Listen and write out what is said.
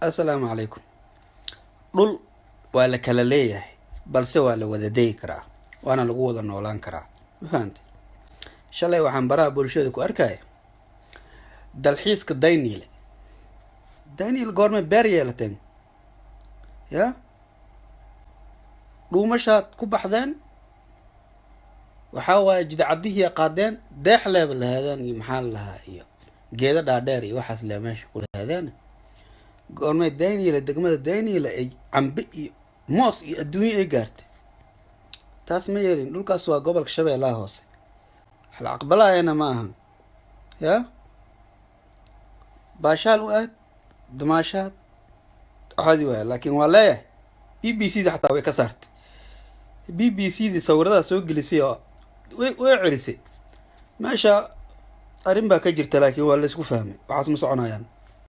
السلام عليكم. dhul waa la kala leeyahay balse waa la wada degi karaa waana lagu wada noolaan karaa. Ma fahamtay? Shalay waxaan baraha bulshada ku arkay dalxiiska Daniel. Daniel goorma beer yeelateen? Ya? dhuumashaad ku baxdeen waxaa waaye jidcadihii qaadeen deex leeb lahaadeen iyo maxaa lahaa iyo geeda dhaadheer iyo waxaas le meesha ku lahaadeen. goorma Daniel degmada Daniel ay cambe iyo moos iyo adduunyo ay gaartay. taas ma yeelin. dhulkaas waa gobolka Shabeellaha Hoose. hal aqbalaayana ma ahan. ya baashaal u aad damaashaad caadi waay laakiin waa leeyahay BBC da xataa way ka saartay. BBC da sawirada soo gelisay oo way celisay meesha arrin baa ka jirta laakiin waa la isku fahmay waxaas ma soconayaan.